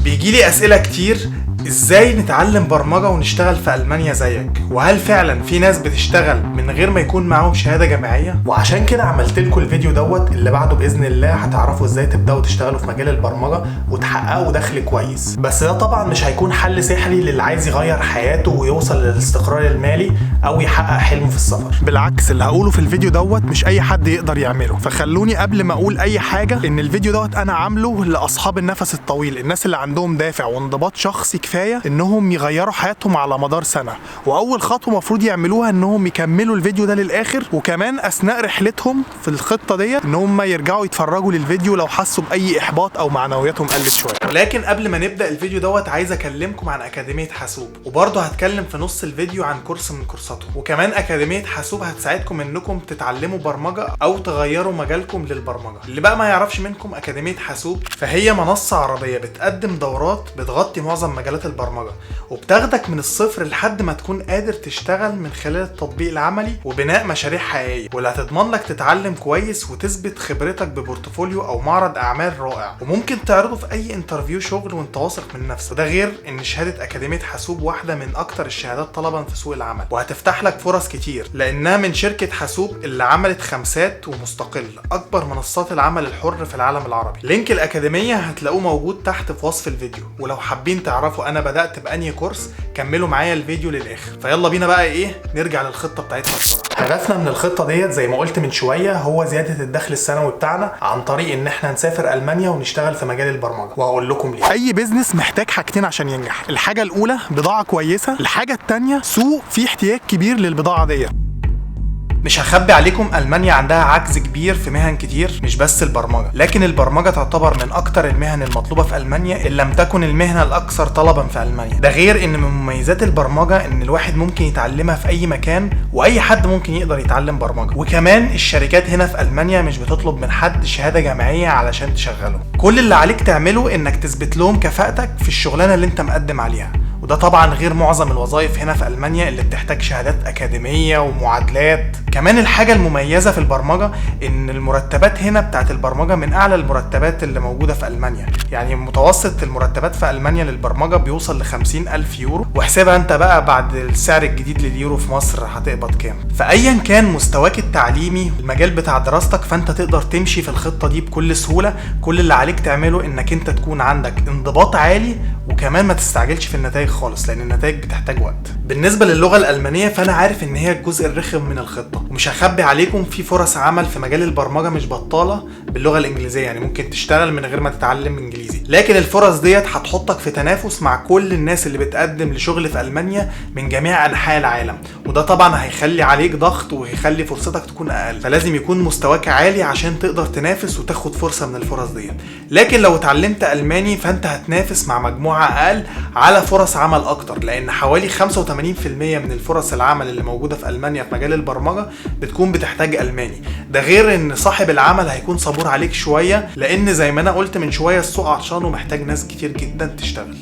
بيجيلي اسئله كتير، ازاي نتعلم برمجه ونشتغل في المانيا زيك؟ وهل فعلا في ناس بتشتغل من غير ما يكون معاهم شهاده جامعيه؟ وعشان كده عملت لكم الفيديو دوت اللي بعده باذن الله هتعرفوا ازاي تبداوا تشتغلوا في مجال البرمجه وتحققوا دخل كويس. بس ده طبعا مش هيكون حل سحري للي عايز يغير حياته ويوصل للاستقرار المالي او يحقق حلمه في السفر. بالعكس، اللي هقوله في الفيديو دوت مش اي حد يقدر يعمله. فخلوني قبل ما اقول اي حاجه ان الفيديو دوت انا عامله لاصحاب النفس الطويل، الناس اللي عندهم دافع وانضباط شخصي كفايه انهم يغيروا حياتهم على مدار سنه، واول خطوه المفروض يعملوها انهم يكملوا الفيديو ده للاخر، وكمان اثناء رحلتهم في الخطه ديت ان هم يرجعوا يتفرجوا للفيديو لو حسوا باي احباط او معنوياتهم قلت شويه. ولكن قبل ما نبدا الفيديو دوت عايز اكلمكم عن اكاديميه حاسوب، وبرضه هتكلم في نص الفيديو عن كورس من كورساتهم. وكمان اكاديميه حاسوب هتساعدكم انكم تتعلموا برمجه او تغيروا مجالكم للبرمجه. اللي بقى ما يعرفش منكم اكاديميه حاسوب، فهي منصه عربيه بتقدم دورات بتغطي معظم مجالات البرمجه، وبتاخدك من الصفر لحد ما تكون قادر تشتغل من خلال التطبيق العملي وبناء مشاريع حقيقيه، واللي هتضمن لك تتعلم كويس وتثبت خبرتك ببورتفوليو او معرض اعمال رائع، وممكن تعرضه في اي انترفيو شغل وانت واثق من نفسك. وده غير ان شهاده اكاديميه حاسوب واحده من اكتر الشهادات طلبا في سوق العمل، وهتفتح لك فرص كتير لانها من شركه حاسوب اللي عملت خمسات ومستقل، اكبر منصات العمل الحر في العالم العربي. لينك الاكاديميه هتلاقوه موجود تحت في وصف الفيديو، ولو حابين تعرفوا انا بدات بانهي كورس كملوا معايا الفيديو للاخر. فيلا بينا بقى نرجع للخطه بتاعتنا بسرعه. هدفنا من الخطه ديت زي ما قلت من شويه هو زياده الدخل السنوي بتاعنا عن طريق ان احنا نسافر المانيا ونشتغل في مجال البرمجه. وهقول لكم ليه. اي بيزنس محتاج حاجتين عشان ينجح، الحاجه الاولى بضاعه كويسه، الحاجه الثانيه سوق فيه احتياج كبير للبضاعه ديت. مش هخبي عليكم، ألمانيا عندها عجز كبير في مهن كتير، مش بس البرمجة، لكن البرمجة تعتبر من أكتر المهن المطلوبة في ألمانيا إن لم تكن المهنة الأكثر طلبا في ألمانيا. ده غير إن من مميزات البرمجة إن الواحد ممكن يتعلمها في أي مكان، وأي حد ممكن يقدر يتعلم برمجة. وكمان الشركات هنا في ألمانيا مش بتطلب من حد شهادة جامعية علشان تشغله، كل اللي عليك تعمله إنك تثبت لهم كفاءتك في الشغلانة اللي أنت مقدم عليها. وده طبعا غير معظم الوظائف هنا في ألمانيا اللي بتحتاج شهادات أكاديمية ومعادلات. كمان الحاجة المميزة في البرمجة إن المرتبات هنا بتاعت البرمجة من أعلى المرتبات اللي موجودة في ألمانيا. يعني متوسط المرتبات في ألمانيا للبرمجة بيوصل ل50,000 يورو، وحسابها أنت بقى بعد السعر الجديد لليورو في مصر هتقبض كام. فأيا كان مستواك التعليمي المجال بتاع دراستك، فأنت تقدر تمشي في الخطة دي بكل سهولة. كل اللي عليك تعمله إنك أنت تكون عندك انضباط عالي، وكمان ما تستعجلش في النتائج خالص لأن النتائج بتحتاج وقت. بالنسبة للغة الألمانية فأنا عارف إن هي الجزء الرخم من الخطة، ومش هخبي عليكم في فرص عمل في مجال البرمجة مش بطالة باللغة الإنجليزية، يعني ممكن تشتغل من غير ما تتعلم إنجليزي. لكن الفرص ديت هتحطك في تنافس مع كل الناس اللي بتقدم لشغل في ألمانيا من جميع أنحاء العالم، وده طبعا هيخلي عليك ضغط وهيخلي فرصتك تكون أقل. فلازم يكون مستواك عالي عشان تقدر تنافس وتاخد فرصة من الفرص ديت. لكن لو اتعلمت ألماني فأنت هتنافس مع مجموعة أقل على فرص عمل أكتر، لأن حوالي 85% من الفرص العمل اللي موجودة في ألمانيا في مجال البرمجة بتكون بتحتاج ألماني. ده غير ان صاحب العمل هيكون صبور عليك شوية، لان زي ما انا قلت من شوية السوق عطشان ومحتاج ناس كتير جدا تشتغل.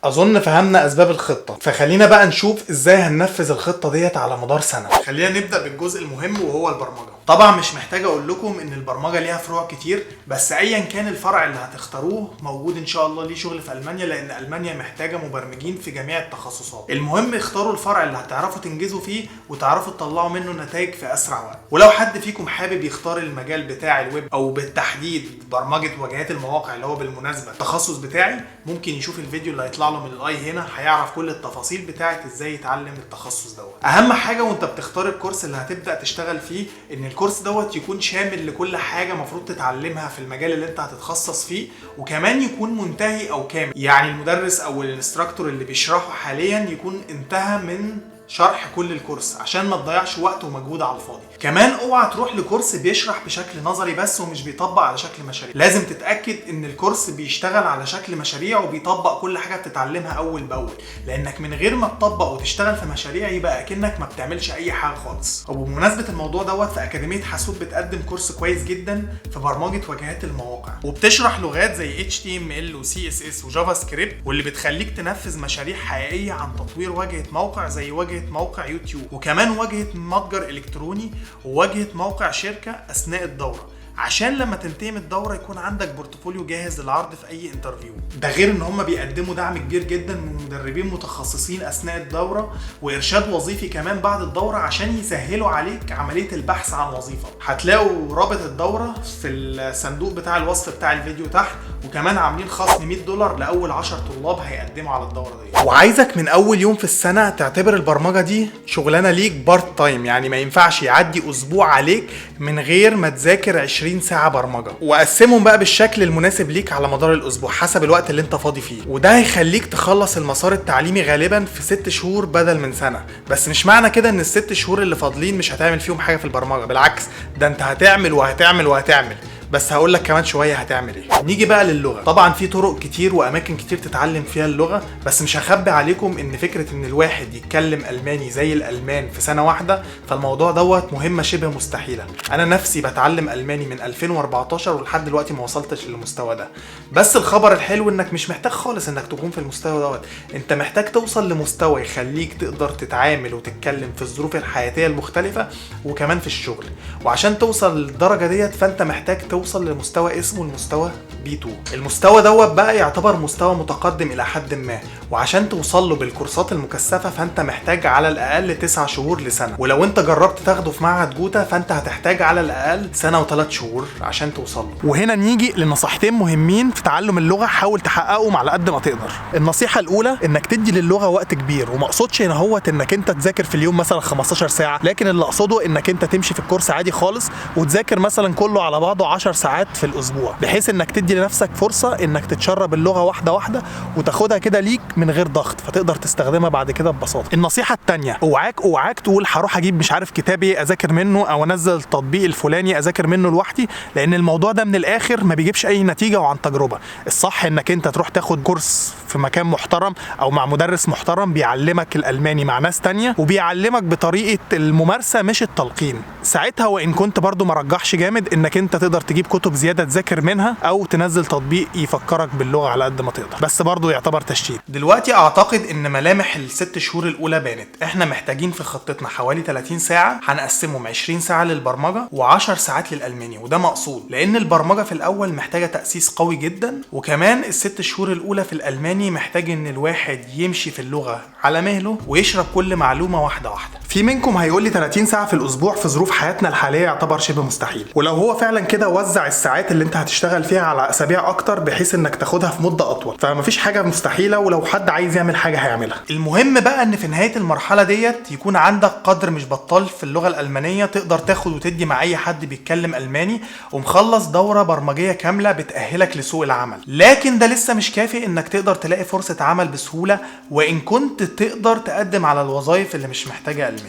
اظن فهمنا اسباب الخطة، فخلينا بقى نشوف ازاي هننفذ الخطة ديت على مدار سنة. خلينا نبدأ بالجزء المهم وهو البرمجة. طبعا مش محتاج اقول لكم ان البرمجة ليها فروع كتير، بس ايا كان الفرع اللي هتختاروه موجود ان شاء الله ليه شغل في ألمانيا، لان ألمانيا محتاجة مبرمجين في جميع التخصصات. المهم اختاروا الفرع اللي هتعرفوا تنجزوا فيه وتعرفوا تطلعوا منه نتائج في اسرع وقت. ولو حد فيكم حابب يختار المجال بتاع الويب او بالتحديد برمجة واجهات المواقع اللي هو بالمناسبة التخصص بتاعي، ممكن يشوف الفيديو اللي هيطلع له من الاي هنا، هيعرف كل التفاصيل بتاعت ازاي يتعلم التخصص دوت. اهم حاجة وانت بتختار الكورس اللي هتبدأ تشتغل فيه ان الكورس دوت يكون شامل لكل حاجة مفروض تتعلمها في المجال اللي انت هتتخصص فيه، وكمان يكون منتهي او كامل. يعني المدرس او الانستراكتور اللي بيشرحه حاليا يكون انتهى من شرح كل الكورس عشان ما تضيعش وقت ومجهود على الفاضي. كمان اوعى تروح لكورس بيشرح بشكل نظري بس ومش بيطبق على شكل مشاريع. لازم تتأكد ان الكورس بيشتغل على شكل مشاريع وبيطبق كل حاجة بتتعلمها اول باول، لانك من غير ما تطبق وتشتغل في مشاريع يبقى اكنك ما بتعملش اي حاجة خالص. وبمناسبة الموضوع دوت في اكاديمية حاسوب بتقدم كورس كويس جدا في برمجة واجهات المواقع، وبتشرح لغات زي HTML و CSS وجافا سكريبت، واللي بتخليك تنفذ مشاريع حقيقية عن تطوير واجهة موقع زي واجهة موقع يوتيوب، وكمان واجهة متجر الكتروني وواجهة موقع شركة اثناء الدورة، عشان لما تنتهي من الدوره يكون عندك بورتفوليو جاهز للعرض في اي انترفيو. ده غير ان هم بيقدموا دعم كبير جدا من مدربين متخصصين اثناء الدوره، وارشاد وظيفي كمان بعد الدوره عشان يسهلوا عليك عمليه البحث عن وظيفه. هتلاقوا رابط الدوره في الصندوق بتاع الوصف بتاع الفيديو تحت، وكمان عاملين خصم $100 لاول 10 طلاب هيقدموا على الدوره دي. وعايزك من اول يوم في السنه تعتبر البرمجه دي شغلانه ليك بارت تايم، يعني ما ينفعش يعدي اسبوع عليك من غير ما تذاكر 20 ساعه برمجه، وقسمهم بقى بالشكل المناسب ليك على مدار الاسبوع حسب الوقت اللي انت فاضي فيه، وده هيخليك تخلص المسار التعليمي غالبا في 6 شهور بدل من سنه. بس مش معنى كده ان ال6 شهور اللي فاضلين مش هتعمل فيهم حاجه في البرمجه، بالعكس ده انت هتعمل وهتعمل وهتعمل، بس هقول لك كمان شويه هتعمل ايه. نيجي بقى للغه. طبعا في طرق كتير واماكن كتير تتعلم فيها اللغه، بس مش هخبي عليكم ان فكره ان الواحد يتكلم الماني زي الالمان في سنه واحده، فالموضوع دوت مهمه شبه مستحيله. انا نفسي بتعلم الماني من 2014 ولحد دلوقتي ما وصلتش للمستوى ده. بس الخبر الحلو انك مش محتاج خالص انك تكون في المستوى دوت، انت محتاج توصل لمستوى يخليك تقدر تتعامل وتتكلم في الظروف الحياتيه المختلفه وكمان في الشغل. وعشان توصل للدرجه ديت فانت محتاج توصل لمستوى اسمه المستوى B2. المستوى دوت بقى يعتبر مستوى متقدم الى حد ما، وعشان توصل له بالكورسات المكثفه فانت محتاج على الاقل 9 شهور لسنه، ولو انت جربت تاخده في معهد جوتا فانت هتحتاج على الاقل سنه و3 شهور عشان توصل له. وهنا نيجي لنصيحتين مهمين في تعلم اللغه حاول تحققهم على قد ما تقدر. النصيحه الاولى انك تدي للغه وقت كبير، وما اقصدش هنا هوت انك انت تذاكر في اليوم مثلا 15 ساعه، لكن اللي اقصده انك انت تمشي في الكورس عادي خالص وتذاكر مثلا كله على بعضه 10 ساعات في الاسبوع، بحيث انك تدي لنفسك فرصه انك تتشرب اللغه واحده واحده وتاخدها كده ليك من غير ضغط، فتقدر تستخدمها بعد كده ببساطه. النصيحه الثانيه، اوعاك تقول هروح اجيب مش عارف كتاب ايه اذاكر منه او انزل التطبيق الفلاني اذاكر منه لوحدي، لان الموضوع ده من الاخر ما بيجيبش اي نتيجه وعن تجربه. الصح انك انت تروح تاخد كورس في مكان محترم او مع مدرس محترم بيعلمك الالماني مع ناس تانية وبيعلمك بطريقه الممارسه مش التلقين. ساعتها وان كنت برضو مرجحش جامد انك انت تقدر تجيب كتب زياده تذاكر منها او تنزل تطبيق يفكرك باللغه على قد ما تقدر، بس برضو يعتبر تشتيت. دلوقتي اعتقد ان ملامح ال6 شهور الاولى بانت. احنا محتاجين في خطتنا حوالي 30 ساعه، هنقسمهم 20 ساعه للبرمجه و10 ساعات للالماني، وده مقصود لان البرمجه في الاول محتاجه تاسيس قوي جدا، وكمان ال6 شهور الاولى في الالماني محتاج ان الواحد يمشي في اللغه على مهله ويشرب كل معلومه واحده واحده. في منكم هيقول لي 30 ساعه في الاسبوع في ظروف حياتنا الحاليه يعتبر شبه مستحيل، ولو هو فعلا كده وزع الساعات اللي انت هتشتغل فيها على اسابيع اكتر بحيث انك تاخدها في مده اطول، فمفيش حاجه مستحيله ولو حد عايز يعمل حاجه هيعملها. المهم بقى ان في نهايه المرحله ديت يكون عندك قدر مش بطال في اللغه الالمانيه تقدر تاخد وتدي مع اي حد بيتكلم الماني، ومخلص دوره برمجيه كامله بتاهلك لسوق العمل. لكن ده لسه مش كافي انك تقدر تلاقي فرصه عمل بسهوله، وان كنت تقدر تقدم على الوظائف اللي مش محتاجه الماني.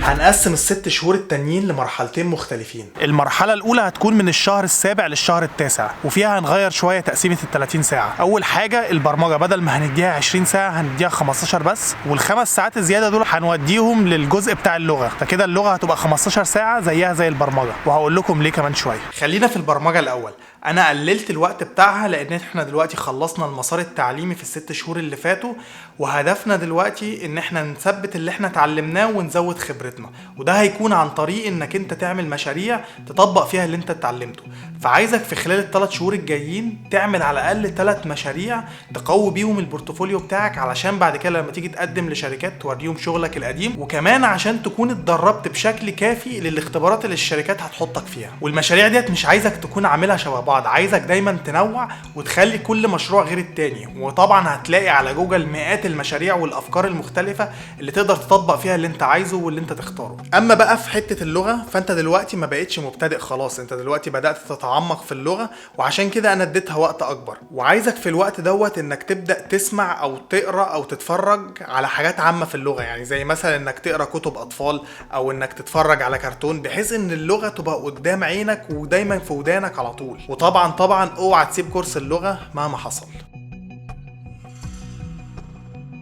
هنقسم ال6 شهور التانيين لمرحلتين مختلفين. المرحلة الأولى هتكون من الشهر السابع للشهر التاسع، وفيها هنغير شوية تقسيمة ال30 ساعة. أول حاجة البرمجة بدل ما هنديها 20 ساعة هنديها 15 بس، وال5 ساعات الزيادة دول هنوديهم للجزء بتاع اللغة، فكده اللغة هتبقى 15 ساعة زيها زي البرمجة، وهقول لكم ليه كمان شوية. خلينا في البرمجة الأول. انا قللت الوقت بتاعها لان احنا دلوقتي خلصنا المسار التعليمي في ال6 شهور اللي فاتوا، وهدفنا دلوقتي ان احنا نثبت اللي احنا اتعلمناه ونزود خبرتنا، وده هيكون عن طريق انك انت تعمل مشاريع تطبق فيها اللي انت اتعلمته. فعايزك في خلال ال3 شهور الجايين تعمل على الاقل 3 مشاريع تقوي بيهم البورتفوليو بتاعك، علشان بعد كده لما تيجي تقدم لشركات توريهم شغلك القديم، وكمان عشان تكون اتدربت بشكل كافي للاختبارات اللي الشركات هتحطك فيها. والمشاريع ديت مش عايزك تكون عاملها شبه بعض، عايزك دايما تنوع وتخلي كل مشروع غير التاني. وطبعا هتلاقي على جوجل مئات المشاريع والافكار المختلفه اللي تقدر تطبق فيها اللي انت عايزه واللي انت تختاره. اما بقى في حته اللغه فانت دلوقتي ما بقتش مبتدئ خلاص، انت دلوقتي بدات تتعمق في اللغه، وعشان كده انا اديتها وقت اكبر. وعايزك في الوقت دوت انك تبدا تسمع او تقرا او تتفرج على حاجات عامه في اللغه، يعني زي مثلا انك تقرا كتب اطفال او انك تتفرج على كرتون، بحيث ان اللغه تبقى قدام عينك ودايما في ودانك على طول. وطبعا اوعى تسيب كورس اللغه مهما حصل.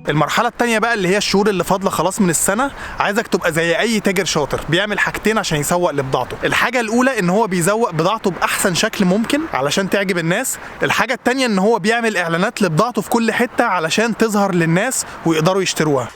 المرحلة التانية بقى اللي هي الشهور اللي فاضلة خلاص من السنة، عايزك تبقى زي اي تاجر شاطر بيعمل حاجتين عشان يسوق لبضاعته. الحاجة الاولى ان هو بيزوق بضاعته باحسن شكل ممكن علشان تعجب الناس. الحاجة التانية ان هو بيعمل اعلانات لبضاعته في كل حتة علشان تظهر للناس ويقدروا يشتروها.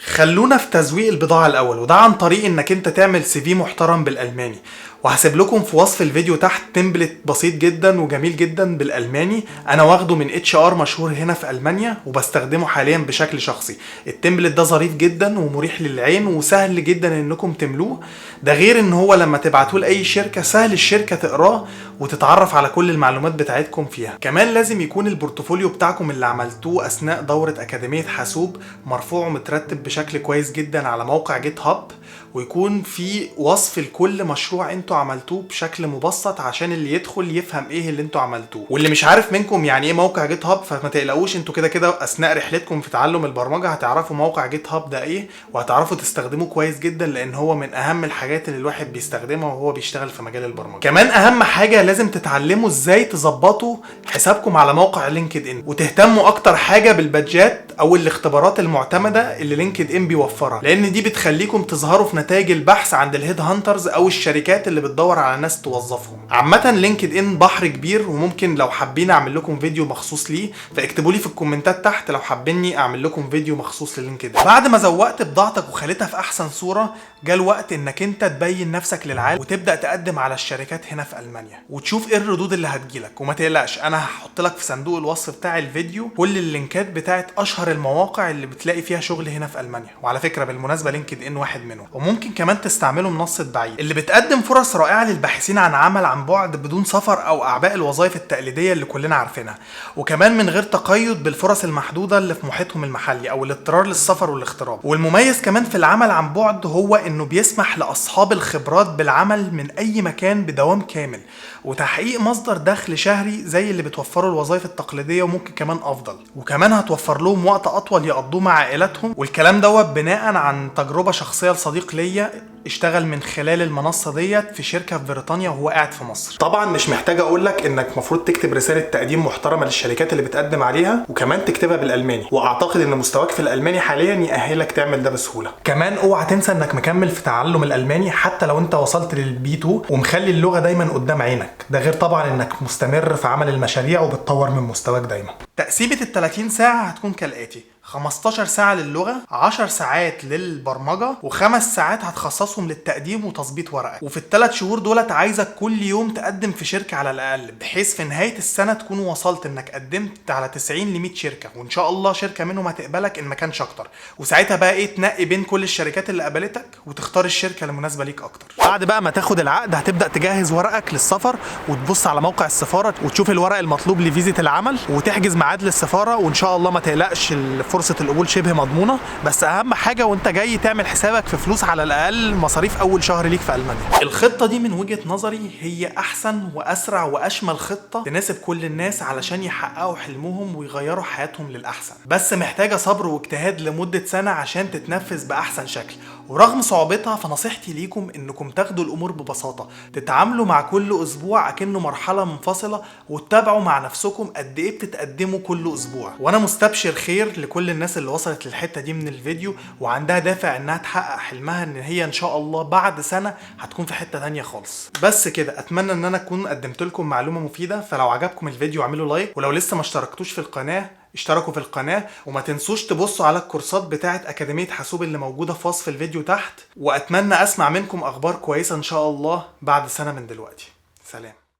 خلونا في تسويق البضاعة الأول، وده عن طريق إنك أنت تعمل CV محترم بالألماني. وهسيب لكم في وصف الفيديو تحت تمبلت بسيط جدا وجميل جدا بالألماني، أنا واخده من HR مشهور هنا في ألمانيا وبستخدمه حاليا بشكل شخصي. التمبلت ده ظريف جدا ومريح للعين وسهل جدا إنكم تملوه، ده غير إن هو لما تبعتوه لأي شركة سهل الشركة تقراه وتتعرف على كل المعلومات بتاعتكم فيها. كمان لازم يكون البورتفوليو بتاعكم اللي عملتوه أثناء دورة أكاديمية حاسوب مرفوع ومترتب بشكل كويس جدا على موقع جيت هاب، ويكون في وصف لكل مشروع انتوا عملتوه بشكل مبسط عشان اللي يدخل يفهم ايه اللي انتوا عملتوه. واللي مش عارف منكم يعني ايه موقع جيت هاب فما تقلقوش، انتوا كده كده اثناء رحلتكم في تعلم البرمجه هتعرفوا موقع جيت هاب ده ايه وهتعرفوا تستخدموه كويس جدا، لان هو من اهم الحاجات اللي الواحد بيستخدمها وهو بيشتغل في مجال البرمجه. كمان اهم حاجه لازم تتعلموا ازاي تظبطوا حسابكم على موقع لينكد ان، وتهتموا اكتر حاجه بالبادجات او الاختبارات المعتمده اللي لينكد ان بيوفرها، لان دي بتخليكم تظهروا في نتائج البحث عند الهيد هانترز او الشركات اللي بتدور على ناس توظفهم. عامه لينكد ان بحر كبير، وممكن لو حابين اعمل لكم فيديو مخصوص ليه فاكتبوا لي في الكومنتات تحت لو حابيني اعمل لكم فيديو مخصوص للينكد ان. بعد ما زوقت بضاعتك وخليتها في احسن صوره، جاء الوقت انك انت تبين نفسك للعالم وتبدا تقدم على الشركات هنا في المانيا وتشوف ايه الردود اللي هتجيلك. وما تقلقش، انا هحط لك في صندوق الوصف بتاع الفيديو كل اللينكات بتاعت اشهر المواقع اللي بتلاقي فيها شغل هنا في المانيا، وعلى فكره بالمناسبه لينكد ان واحد منهم. وممكن كمان تستعملوا منصه بعيد اللي بتقدم فرص رائعه للباحثين عن عمل عن بعد بدون سفر او اعباء الوظائف التقليديه اللي كلنا عارفينها، وكمان من غير تقيد بالفرص المحدوده اللي في محيطهم المحلي او الاضطرار للسفر والاغتراب. والمميز كمان في العمل عن بعد هو انه بيسمح لاصحاب الخبرات بالعمل من اي مكان بدوام كامل وتحقيق مصدر دخل شهري زي اللي بتوفره الوظائف التقليديه، وممكن كمان افضل. وكمان هتوفر لهم وقت اطول يقضوه مع عائلاتهم، والكلام دوت بناء عن تجربه شخصيه لصديق ليا اشتغل من خلال المنصه ديت في شركه في بريطانيا وهو قاعد في مصر. طبعا مش محتاج اقول لك انك المفروض تكتب رساله تقديم محترمه للشركات اللي بتقدم عليها، وكمان تكتبها بالالماني، واعتقد ان مستواك في الالماني حاليا يأهلك تعمل ده بسهوله. كمان اوعى تنسى انك مكمل في تعلم الالماني حتى لو انت وصلت للبي 2 ومخلي اللغه دايما قدام عينك، ده غير طبعا انك مستمر في عمل المشاريع وبتطور من مستواك دايما. تقسيمه ال 30 ساعه هتكون كالاتي: 15 ساعة للغة، 10 ساعات للبرمجة، و5 ساعات هتخصصهم للتقديم وتظبيط ورقك. وفي ال3 شهور دولت عايزك كل يوم تقدم في شركة على الأقل، بحيث في نهاية السنة تكون وصلت انك قدمت على 90 ل 100 شركة، وان شاء الله شركة منهم هتقبلك ان ما كانش اكتر. وساعتها بقى ايه، تنقي بين كل الشركات اللي قبلتك وتختار الشركة المناسبة ليك اكتر. بعد بقى ما تاخد العقد هتبدأ تجهز ورقك للسفر، وتبص على موقع السفارة وتشوف الورق المطلوب لفيزة العمل وتحجز ميعاد للسفارة، وان شاء الله ما تقلقش فرصة القبول شبه مضمونه. بس اهم حاجه وانت جاي تعمل حسابك في فلوس على الاقل مصاريف اول شهر ليك في المانيا. الخطه دي من وجهه نظري هي احسن واسرع واشمل خطه تناسب كل الناس علشان يحققوا حلمهم ويغيروا حياتهم للاحسن، بس محتاجه صبر واجتهاد لمده سنه عشان تتنفذ باحسن شكل. ورغم صعوبتها فنصيحتي ليكم انكم تاخدوا الامور ببساطه، تتعاملوا مع كل اسبوع اكنه مرحله منفصله، وتتابعوا مع نفسكم قد ايه بتتقدموا كل اسبوع. وانا مستبشر خير لكل الناس اللي وصلت للحته دي من الفيديو وعندها دافع انها تحقق حلمها، ان هي ان شاء الله بعد سنه هتكون في حته تانية خالص. بس كده، اتمنى ان انا اكون قدمت لكم معلومه مفيده. فلو عجبكم الفيديو اعملوا لايك، ولو لسه ما اشتركتوش في القناه اشتركوا في القناة، وما تنسوش تبصوا على الكورسات بتاعة أكاديمية حاسوب اللي موجودة في وصف الفيديو تحت. وأتمنى أسمع منكم أخبار كويسة إن شاء الله بعد سنة من دلوقتي. سلام.